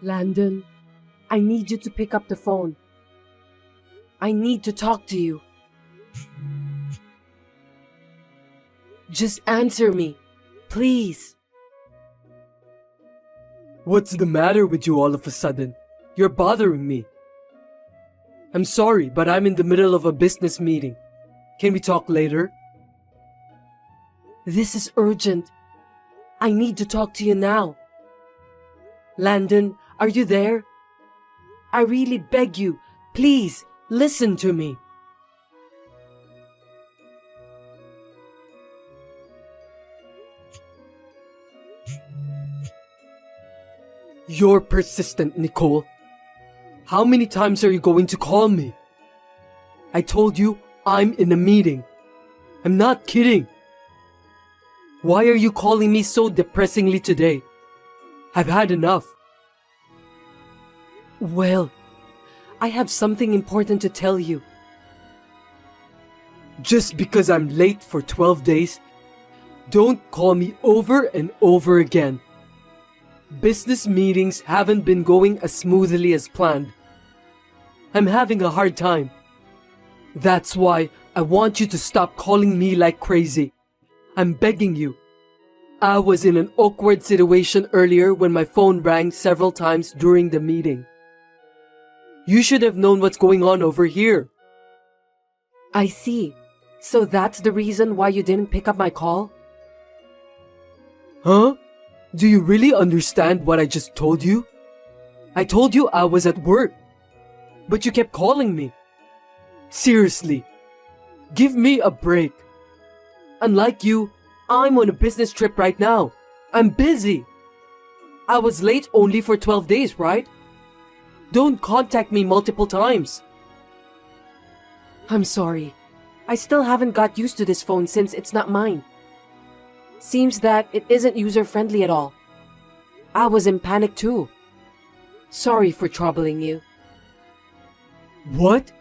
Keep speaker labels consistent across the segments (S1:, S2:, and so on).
S1: Landon, I need you to pick up the phone. I need to talk to you. Just answer me, please.
S2: What's the matter with you all of a sudden? You're bothering me. I'm sorry, but I'm in the middle of a business meeting. Can we talk later?
S1: This is urgent. I need to talk to you now. Landon, are you there? I really beg you, please, listen to me.
S2: You're persistent, Nicole. How many times are you going to call me? I told you I'm in a meeting. I'm not kidding. Why are you calling me so depressingly today? I've had enough.
S1: Well, I have something important to tell you.
S2: Just because I'm late for 12 days, don't call me over and over again. Business meetings haven't been going as smoothly as planned. I'm having a hard time. That's why I want you to stop calling me like crazy. I'm begging you. I was in an awkward situation earlier when my phone rang several times during the meeting. You should have known what's going on over here.
S1: I see. So that's the reason why you didn't pick up my call?
S2: Huh? Do you really understand what I just told you? I told you I was at work, but you kept calling me. Seriously, give me a break. Unlike you, I'm on a business trip right now. I'm busy. I was late only for 12 days, right? Don't contact me multiple times.
S1: I'm sorry. I still haven't got used to this phone since it's not mine. Seems that it isn't user-friendly at all. I was in panic too. Sorry for troubling you.
S2: What?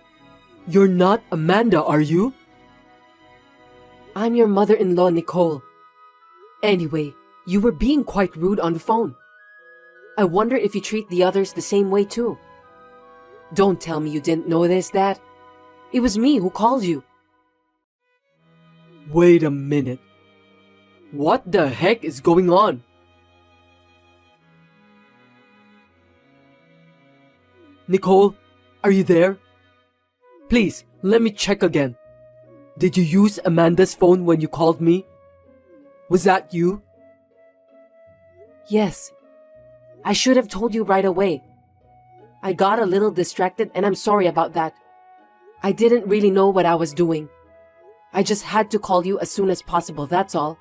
S2: You're not Amanda, are you?
S1: I'm your mother-in-law, Nicole. Anyway, you were being quite rude on the phone. I wonder if you treat the others the same way too. Don't tell me you didn't notice that. It was me who called you.
S2: Wait a minute. What the heck is going on? Nicole, are you there? Please, let me check again. Did you use Amanda's phone when you called me? Was that you?
S1: Yes. I should have told you right away. I got a little distracted and I'm sorry about that. I didn't really know what I was doing. I just had to call you as soon as possible, that's all.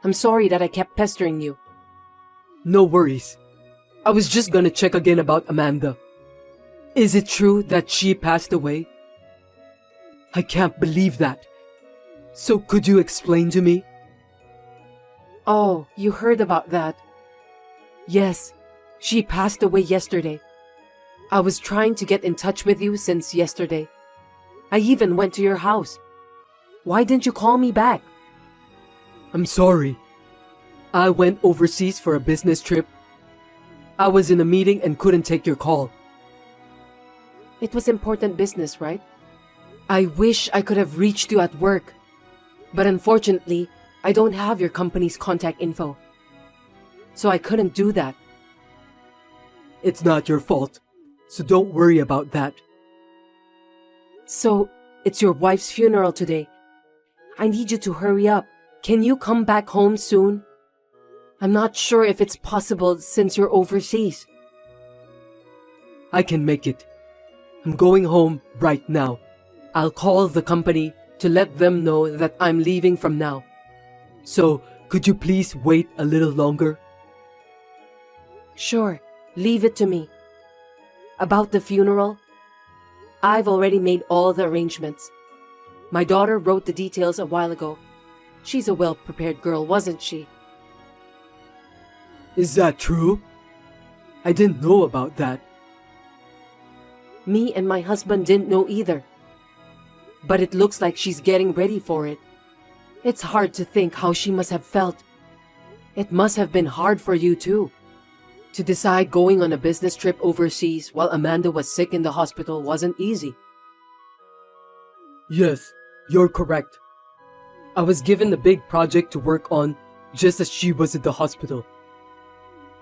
S1: I'm sorry that I kept pestering you.
S2: No worries. I was just gonna check again about Amanda. Is it true that she passed away? I can't believe that. So could you explain to me?
S1: Oh, you heard about that. Yes, she passed away yesterday. I was trying to get in touch with you since yesterday. I even went to your house. Why didn't you call me back?
S2: I'm sorry. I went overseas for a business trip. I was in a meeting and couldn't take your call.
S1: It was important business, right? I wish I could have reached you at work. But unfortunately, I don't have your company's contact info. So I couldn't do that.
S2: It's not your fault, so don't worry about that.
S1: So, it's your wife's funeral today. I need you to hurry up. Can you come back home soon? I'm not sure if it's possible since you're overseas.
S2: I can make it. I'm going home right now. I'll call the company to let them know that I'm leaving from now. So, could you please wait a little longer?
S1: Sure, leave it to me. About the funeral, I've already made all the arrangements. My daughter wrote the details a while ago. She's a well-prepared girl, wasn't she?
S2: Is that true? I didn't know about that.
S1: Me and my husband didn't know either. But it looks like she's getting ready for it. It's hard to think how she must have felt. It must have been hard for you too. To decide going on a business trip overseas while Amanda was sick in the hospital wasn't easy.
S2: Yes, you're correct. I was given a big project to work on just as she was at the hospital.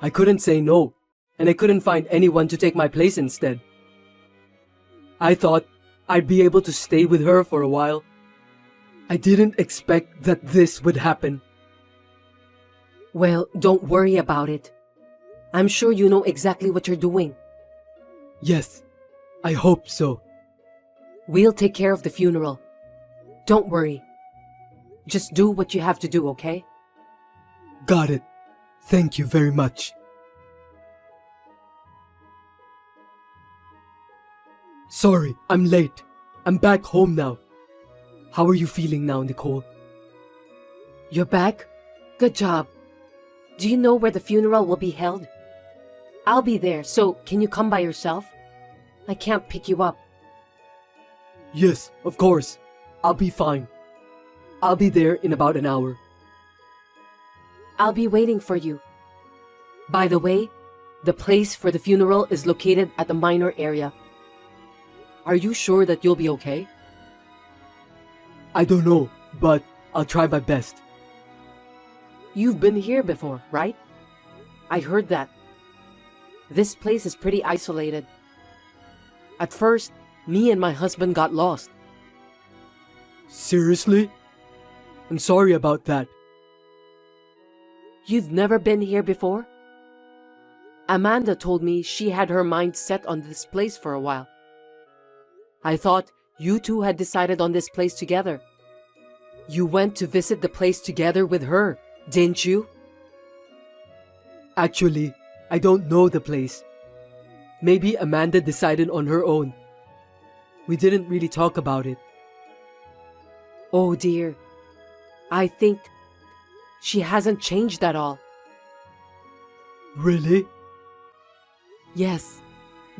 S2: I couldn't say no, and I couldn't find anyone to take my place instead. I thought I'd be able to stay with her for a while. I didn't expect that this would happen.
S1: Well, don't worry about it. I'm sure you know exactly what you're doing.
S2: Yes, I hope so.
S1: We'll take care of the funeral. Don't worry. Just do what you have to do, okay?
S2: Got it. Thank you very much. Sorry, I'm late. I'm back home now. How are you feeling now, Nicole?
S1: You're back? Good job. Do you know where the funeral will be held? I'll be there, so can you come by yourself? I can't pick you up.
S2: Yes, of course. I'll be fine. I'll be there in about an hour.
S1: I'll be waiting for you. By the way, the place for the funeral is located at the minor area. Are you sure that you'll be okay?
S2: I don't know, but I'll try my best.
S1: You've been here before, right? I heard that. This place is pretty isolated. At first, me and my husband got lost.
S2: Seriously? I'm sorry about that.
S1: You've never been here before? Amanda told me she had her mind set on this place for a while. I thought you two had decided on this place together. You went to visit the place together with her, didn't you?
S2: Actually, I don't know the place. Maybe Amanda decided on her own. We didn't really talk about it.
S1: Oh dear. I think she hasn't changed at all.
S2: Really?
S1: Yes,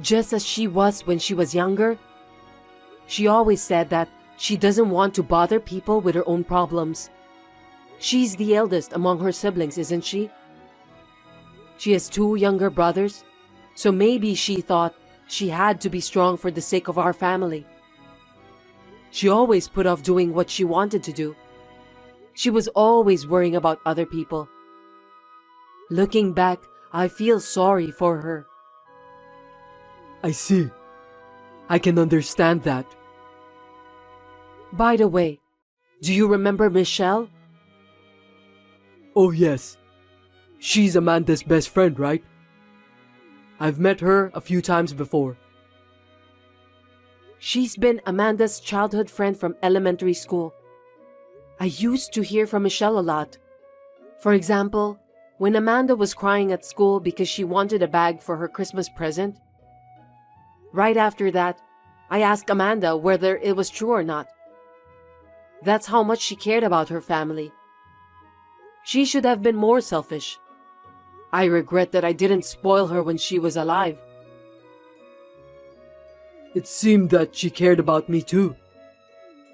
S1: just as she was when she was younger. She always said that she doesn't want to bother people with her own problems. She's the eldest among her siblings, isn't she? She has 2 younger brothers, so maybe she thought she had to be strong for the sake of our family. She always put off doing what she wanted to do. She was always worrying about other people. Looking back, I feel sorry for her.
S2: I see. I can understand that.
S1: By the way, do you remember Michelle?
S2: Oh yes. She's Amanda's best friend, right? I've met her a few times before.
S1: She's been Amanda's childhood friend from elementary school. I used to hear from Michelle a lot. For example, when Amanda was crying at school because she wanted a bag for her Christmas present. Right after that, I asked Amanda whether it was true or not. That's how much she cared about her family. She should have been more selfish. I regret that I didn't spoil her when she was alive.
S2: It seemed that she cared about me too.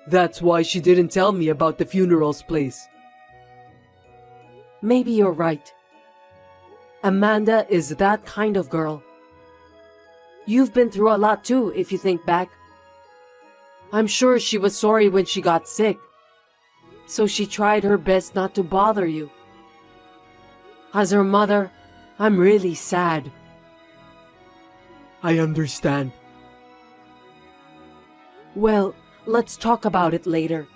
S2: That's why she didn't tell me about the funeral's place.
S1: Maybe you're right. Amanda is that kind of girl. You've been through a lot too, if you think back. I'm sure she was sorry when she got sick, so she tried her best not to bother you. As her mother, I'm really sad.
S2: I understand.
S1: Well, let's talk about it later.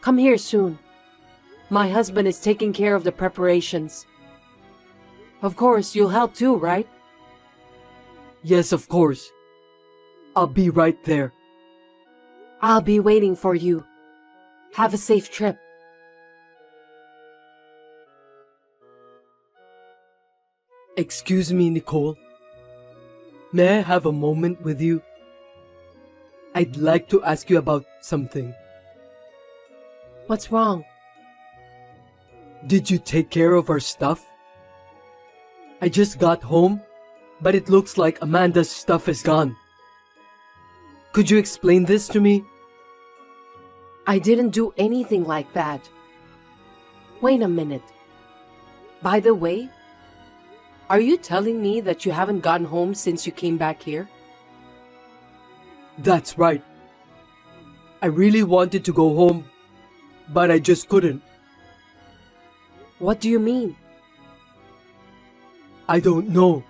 S1: Come here soon. My husband is taking care of the preparations. Of course, you'll help too, right?
S2: Yes, of course. I'll be right there.
S1: I'll be waiting for you. Have a safe trip.
S2: Excuse me, Nicole. May I have a moment with you? I'd like to ask you about something.
S1: What's wrong?
S2: Did you take care of our stuff? I just got home, but it looks like Amanda's stuff is gone. Could you explain this to me?
S1: I didn't do anything like that. Wait a minute. By the way, Are you telling me that you haven't gotten home since you came back here?
S2: That's right. I really wanted to go home, but I just couldn't.
S1: What do you mean?
S2: I don't know.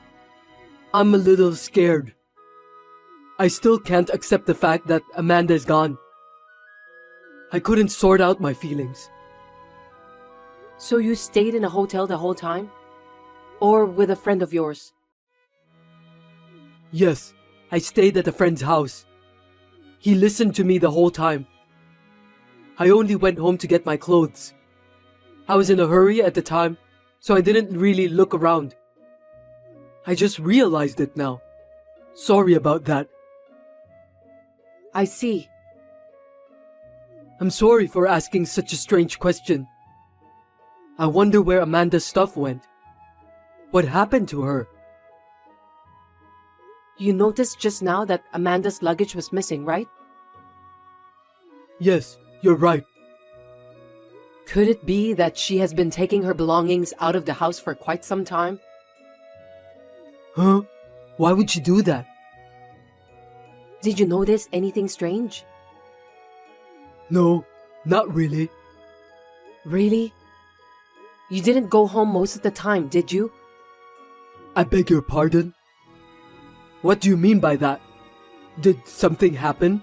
S2: I'm a little scared. I still can't accept the fact that Amanda's gone. I couldn't sort out my feelings.
S1: So you stayed in a hotel the whole time? Or with a friend of yours?
S2: Yes, I stayed at a friend's house. He listened to me the whole time. I only went home to get my clothes. I was in a hurry at the time, so I didn't really look around. I just realized it now. Sorry about that.
S1: I see.
S2: I'm sorry for asking such a strange question. I wonder where Amanda's stuff went. What happened to her?
S1: You noticed just now that Amanda's luggage was missing, right?
S2: Yes, you're right.
S1: Could it be that she has been taking her belongings out of the house for quite some time?
S2: Huh? Why would she do that?
S1: Did you notice anything strange?
S2: No, not really.
S1: Really? You didn't go home most of the time, did you?
S2: I beg your pardon? What do you mean by that? Did something happen?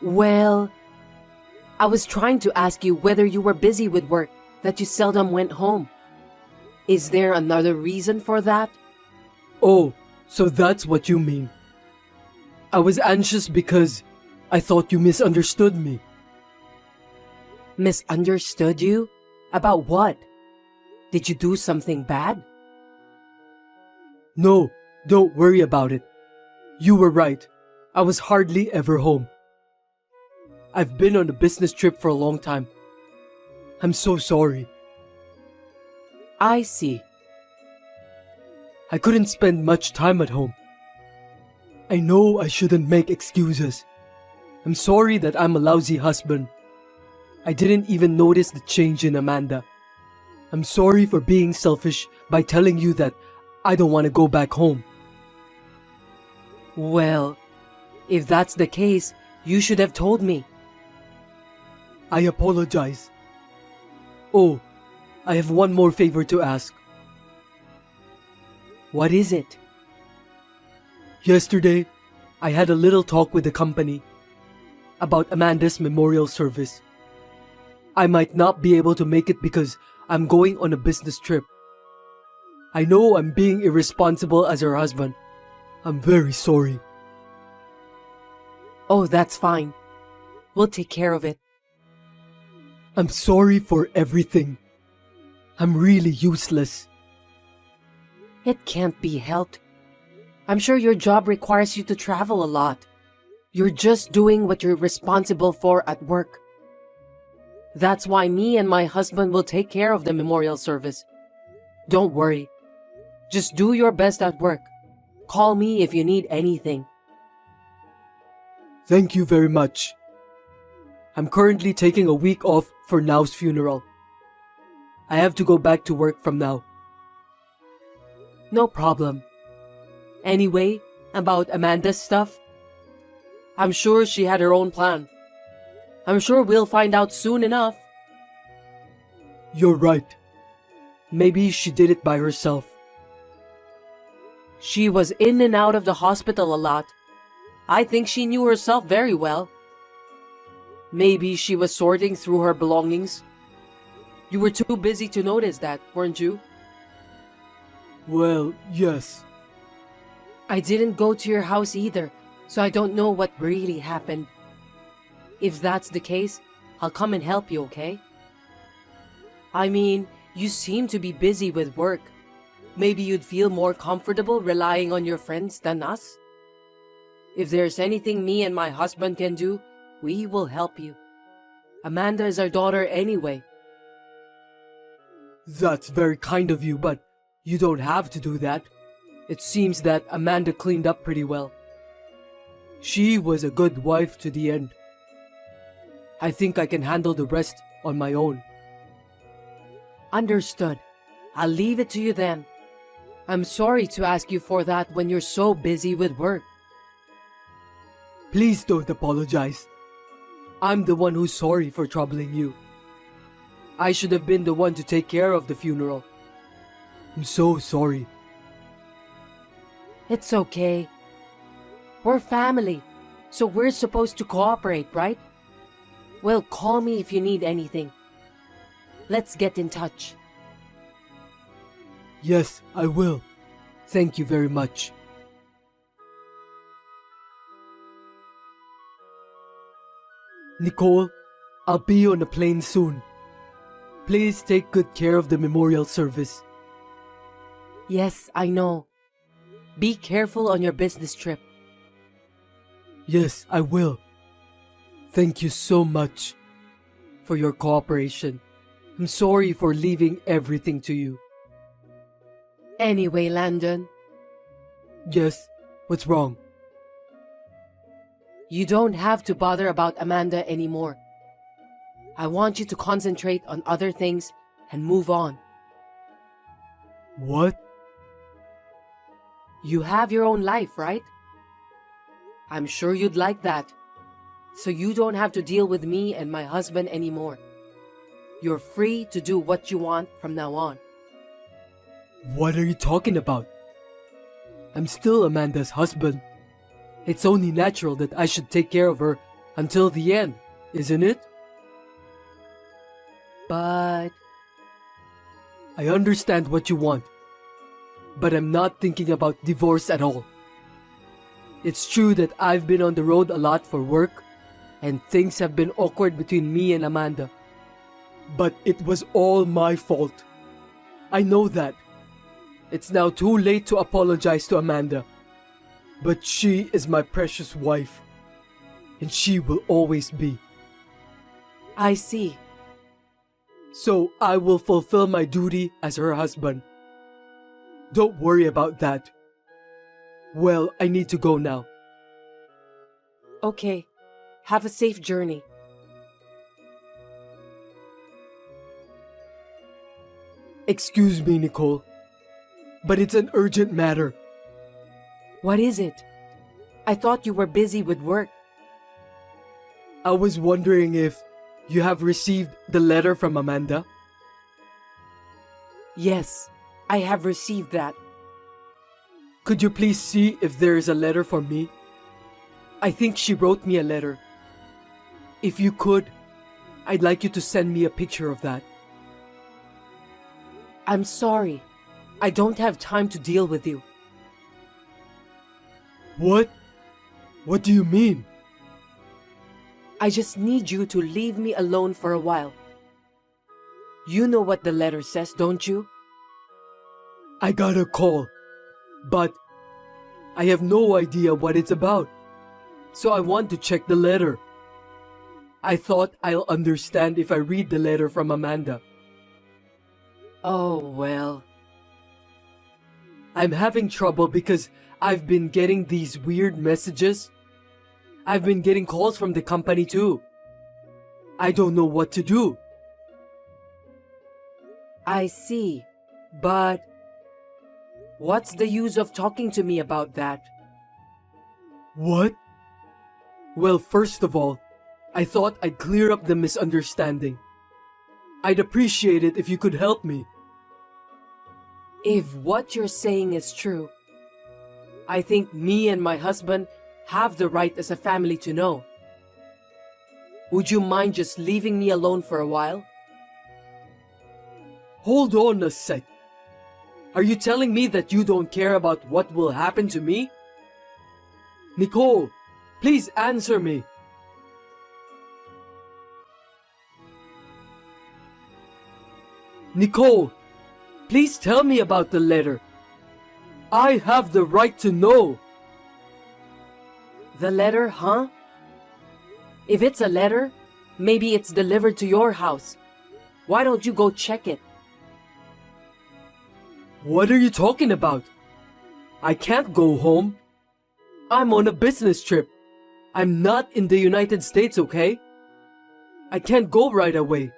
S1: Well, I was trying to ask you whether you were busy with work, that you seldom went home. Is there another reason for that?
S2: Oh, so that's what you mean. I was anxious because I thought you misunderstood me.
S1: Misunderstood you? About what? Did you do something bad?
S2: No, don't worry about it. You were right. I was hardly ever home. I've been on a business trip for a long time. I'm so sorry.
S1: I see.
S2: I couldn't spend much time at home. I know I shouldn't make excuses. I'm sorry that I'm a lousy husband. I didn't even notice the change in Amanda. I'm sorry for being selfish by telling you that I don't want to go back home.
S1: Well, if that's the case, you should have told me.
S2: I apologize. Oh, I have one more favor to ask.
S1: What is it?
S2: Yesterday, I had a little talk with the company about Amanda's memorial service. I might not be able to make it because I'm going on a business trip. I know I'm being irresponsible as her husband. I'm very sorry.
S1: Oh, that's fine. We'll take care of it.
S2: I'm sorry for everything. I'm really useless.
S1: It can't be helped. I'm sure your job requires you to travel a lot. You're just doing what you're responsible for at work. That's why me and my husband will take care of the memorial service. Don't worry. Just do your best at work. Call me if you need anything.
S2: Thank you very much. I'm currently taking a week off for Now's funeral. I have to go back to work from now.
S1: No problem. Anyway, about Amanda's stuff, I'm sure she had her own plan. I'm sure we'll find out soon enough.
S2: You're right. Maybe she did it by herself.
S1: She was in and out of the hospital a lot. I think she knew herself very well. Maybe she was sorting through her belongings. You were too busy to notice that, weren't you?
S2: Well, yes.
S1: I didn't go to your house either, so I don't know what really happened. If that's the case, I'll come and help you, okay? I mean, you seem to be busy with work. Maybe you'd feel more comfortable relying on your friends than us? If there's anything me and my husband can do, we will help you. Amanda is our daughter anyway.
S2: That's very kind of you, but you don't have to do that. It seems that Amanda cleaned up pretty well. She was a good wife to the end. I think I can handle the rest on my own.
S1: Understood. I'll leave it to you then. I'm sorry to ask you for that when you're so busy with work.
S2: Please don't apologize. I'm the one who's sorry for troubling you. I should have been the one to take care of the funeral. I'm so sorry.
S1: It's okay. We're family, so we're supposed to cooperate, right? Well, call me if you need anything. Let's get in touch.
S2: Yes, I will. Thank you very much. Nicole, I'll be on a plane soon. Please take good care of the memorial service.
S1: Yes, I know. Be careful on your business trip.
S2: Yes, I will. Thank you so much for your cooperation. I'm sorry for leaving everything to you.
S1: Anyway, Landon,
S2: Yes, what's wrong?
S1: you don't have to bother about Amanda anymore. I want you to concentrate on other things and move on.
S2: What?
S1: You have your own life, right? I'm sure you'd like that. So you don't have to deal with me and my husband anymore. You're free to do what you want from now on.
S2: What are you talking about? I'm still Amanda's husband. It's only natural that I should take care of her until the end, isn't it?
S1: But
S2: I understand what you want, but I'm not thinking about divorce at all. It's true that I've been on the road a lot for work, and things have been awkward between me and Amanda. But it was all my fault. I know that. It's now too late to apologize to Amanda. But she is my precious wife, and she will always be.
S1: I see.
S2: So I will fulfill my duty as her husband. Don't worry about that. Well, I need to go now.
S1: Okay. Have a safe journey.
S2: Excuse me, Nicole, but it's an urgent matter.
S1: What is it? I thought you were busy with work.
S2: I was wondering if you have received the letter from Amanda.
S1: Yes, I have received that.
S2: Could you please see if there is a letter for me? I think she wrote me a letter. If you could, I'd like you to send me a picture of that.
S1: I'm sorry. I don't have time to deal with you.
S2: What? What do you mean?
S1: I just need you to leave me alone for a while. You know what the letter says, don't you?
S2: I got a call, but I have no idea what it's about. So I want to check the letter. I thought I'll understand if I read the letter from Amanda.
S1: Oh, well.
S2: I'm having trouble because I've been getting these weird messages. I've been getting calls from the company too. I don't know what to do.
S1: I see. But what's the use of talking to me about that?
S2: What? Well, first of all, I thought I'd clear up the misunderstanding. I'd appreciate it if you could help me.
S1: If what you're saying is true, I think me and my husband have the right as a family to know. Would you mind just leaving me alone for a while?
S2: Hold on a sec. Are you telling me that you don't care about what will happen to me? Nicole, please answer me. Nicole, please tell me about the letter. I have the right to know.
S1: The letter, huh? If it's a letter, maybe it's delivered to your house. Why don't you go check it?
S2: What are you talking about? I can't go home. I'm on a business trip. I'm not in the United States, okay? I can't go right away.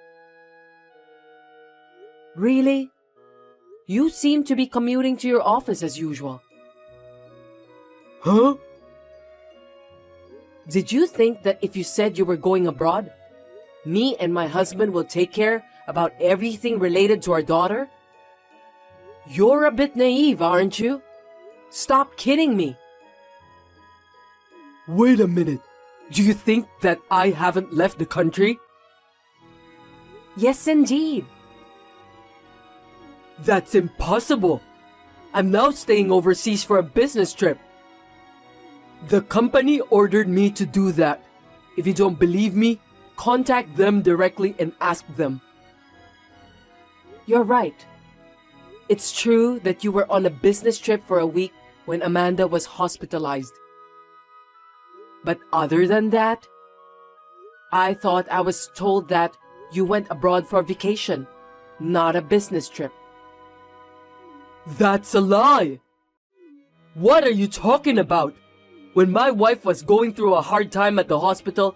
S1: Really? You seem to be commuting to your office as usual.
S2: Huh?
S1: Did you think that if you said you were going abroad, me and my husband will take care about everything related to our daughter? You're a bit naive, aren't you? Stop kidding me.
S2: Wait a minute. Do you think that I haven't left the country?
S1: Yes, indeed.
S2: That's impossible. I'm now staying overseas for a business trip. The company ordered me to do that. If you don't believe me, contact them directly and ask them.
S1: You're right. It's true that you were on a business trip for a week when Amanda was hospitalized. But other than that, I thought I was told that you went abroad for vacation, not a business trip.
S2: That's a lie! What are you talking about? When my wife was going through a hard time at the hospital,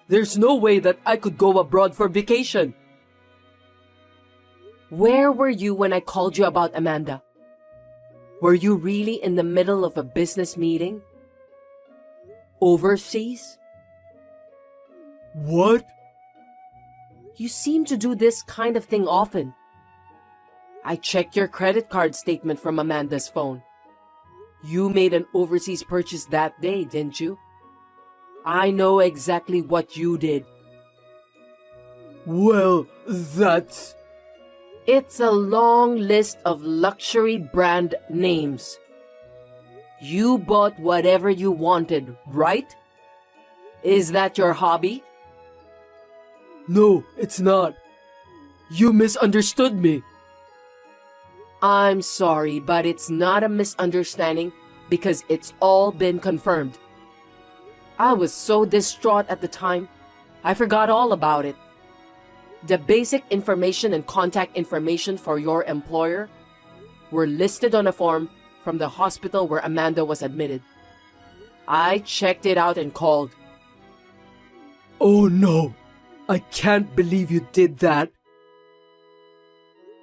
S2: there's no way that I could go abroad for vacation.
S1: Where were you when I called you about Amanda? Were you really in the middle of a business meeting? Overseas?
S2: What?
S1: You seem to do this kind of thing often. I checked your credit card statement from Amanda's phone. You made an overseas purchase that day, didn't you? I know exactly what you did.
S2: Well, that's...
S1: It's a long list of luxury brand names. You bought whatever you wanted, right? Is that your hobby?
S2: No, it's not. You misunderstood me.
S1: I'm sorry, but it's not a misunderstanding because it's all been confirmed. I was so distraught at the time, I forgot all about it. The basic information and contact information for your employer were listed on a form from the hospital where Amanda was admitted. I checked it out and called.
S2: Oh no, I can't believe you did that.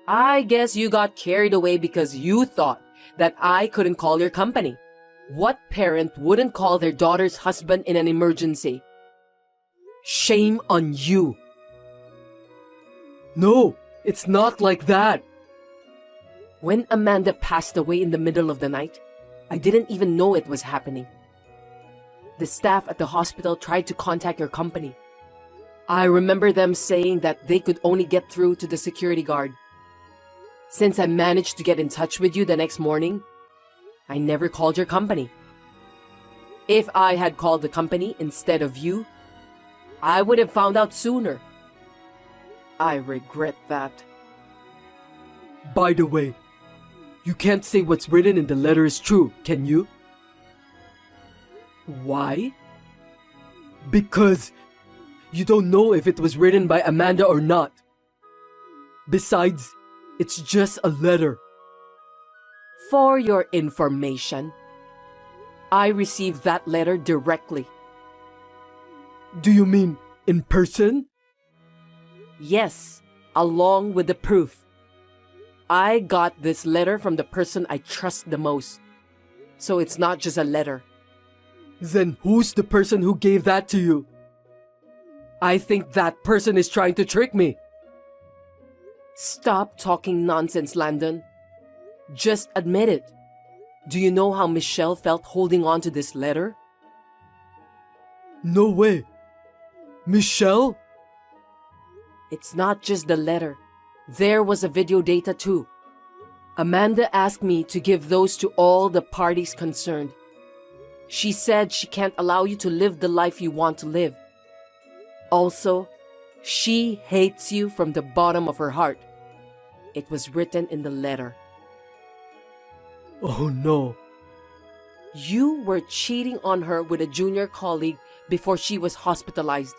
S1: I guess you got carried away because you thought that I couldn't call your company. What parent wouldn't call their daughter's husband in an emergency?
S2: Shame on you. No, it's not like that.
S1: When Amanda passed away in the middle of the night, I didn't even know it was happening. The staff at the hospital tried to contact your company. I remember them saying that they could only get through to the security guard. Since I managed to get in touch with you the next morning, I never called your company. If I had called the company instead of you, I would have found out sooner. I regret that.
S2: By the way, you can't say what's written in the letter is true, can you?
S1: Why?
S2: Because you don't know if it was written by Amanda or not. Besides, it's just a letter.
S1: For your information, I received that letter directly.
S2: Do you mean in person?
S1: Yes, along with the proof. I got this letter from the person I trust the most. So it's not just a letter.
S2: Then who's the person who gave that to you? I think that person is trying to trick me.
S1: Stop talking nonsense, Landon. Just admit it. Do you know how Michelle felt holding on to this letter?
S2: No way. Michelle?
S1: It's not just the letter. There was a video data too. Amanda asked me to give those to all the parties concerned. She said she can't allow you to live the life you want to live. Also, she hates you from the bottom of her heart. It was written in the letter.
S2: Oh no.
S1: You were cheating on her with a junior colleague before she was hospitalized.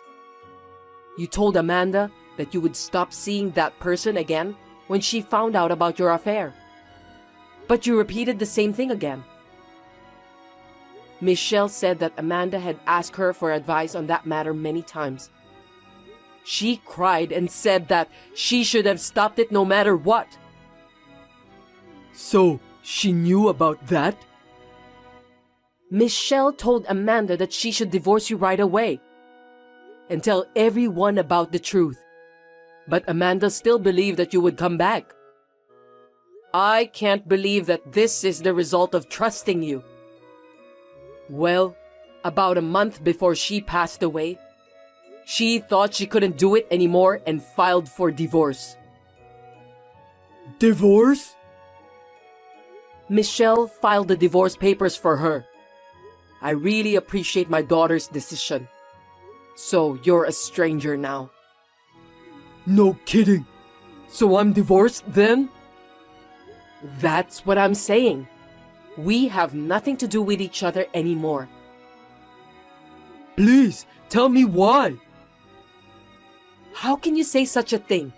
S1: You told Amanda that you would stop seeing that person again when she found out about your affair. But you repeated the same thing again. Michelle said that Amanda had asked her for advice on that matter many times. She cried and said that she should have stopped it no matter what.
S2: So, she knew about that?
S1: Michelle told Amanda that she should divorce you right away and tell everyone about the truth. But Amanda still believed that you would come back. I can't believe that this is the result of trusting you. Well, about a month before she passed away, she thought she couldn't do it anymore and filed for divorce.
S2: Divorce?
S1: Michelle filed the divorce papers for her. I really appreciate my daughter's decision. So you're a stranger now.
S2: No kidding. So I'm divorced then?
S1: That's what I'm saying. We have nothing to do with each other anymore.
S2: Please, tell me why.
S1: How can you say such a thing?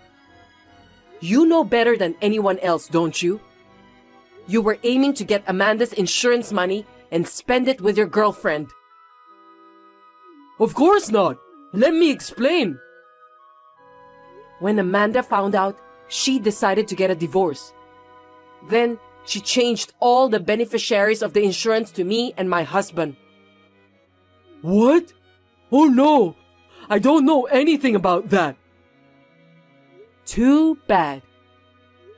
S1: You know better than anyone else, don't you? You were aiming to get Amanda's insurance money and spend it with your girlfriend.
S2: Of course not. Let me explain.
S1: When Amanda found out, she decided to get a divorce. Then, she changed all the beneficiaries of the insurance to me and my husband.
S2: What? Oh no! I don't know anything about that.
S1: Too bad.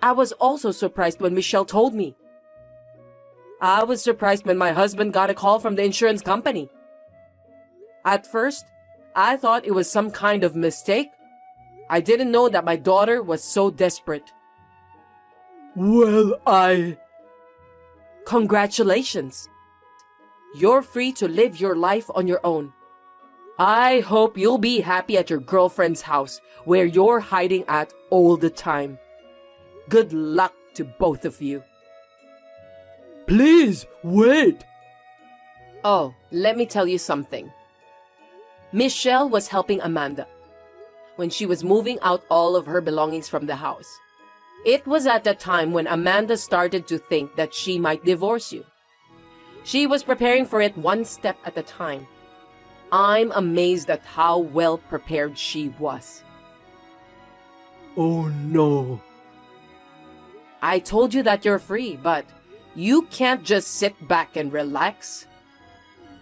S1: I was also surprised when Michelle told me. I was surprised when my husband got a call from the insurance company. At first, I thought it was some kind of mistake. I didn't know that my daughter was so desperate.
S2: Well,
S1: Congratulations. You're free to live your life on your own. I hope you'll be happy at your girlfriend's house, where you're hiding at all the time. Good luck to both of you.
S2: Please, wait.
S1: Oh, let me tell you something. Michelle was helping Amanda when she was moving out all of her belongings from the house. It was at that time when Amanda started to think that she might divorce you. She was preparing for it one step at a time. I'm amazed at how well prepared she was.
S2: Oh no.
S1: I told you that you're free, but you can't just sit back and relax.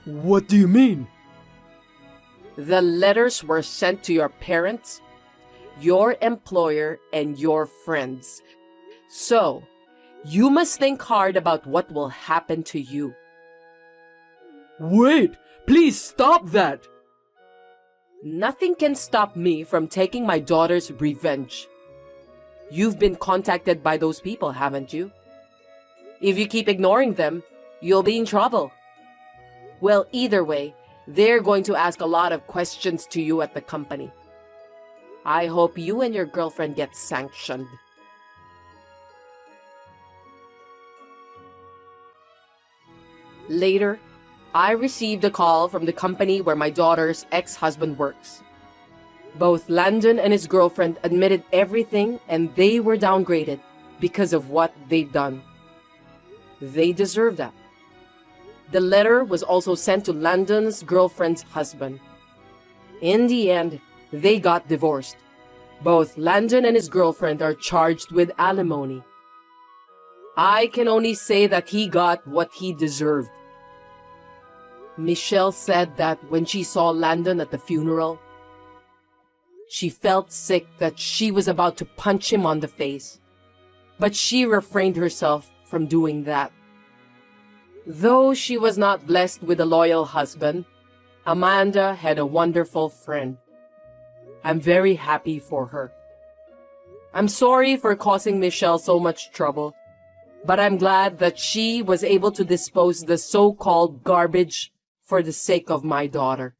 S2: What do you mean?
S1: The letters were sent to your parents, your employer, and your friends. So, you must think hard about what will happen to you.
S2: Wait, please stop that.
S1: Nothing can stop me from taking my daughter's revenge. You've been contacted by those people, haven't you? If you keep ignoring them, you'll be in trouble. Well, either way, they're going to ask a lot of questions to you at the company. I hope you and your girlfriend get sanctioned. Later, I received a call from the company where my daughter's ex-husband works. Both Landon and his girlfriend admitted everything, and they were downgraded because of what they'd done. They deserve that. The letter was also sent to Landon's girlfriend's husband. In the end, they got divorced. Both Landon and his girlfriend are charged with alimony. I can only say that he got what he deserved. Michelle said that when she saw Landon at the funeral, she felt sick that she was about to punch him on the face, but she refrained herself from doing that. Though she was not blessed with a loyal husband, Amanda had a wonderful friend. I'm very happy for her. I'm sorry for causing Michelle so much trouble, but I'm glad that she was able to dispose the so-called garbage for the sake of my daughter.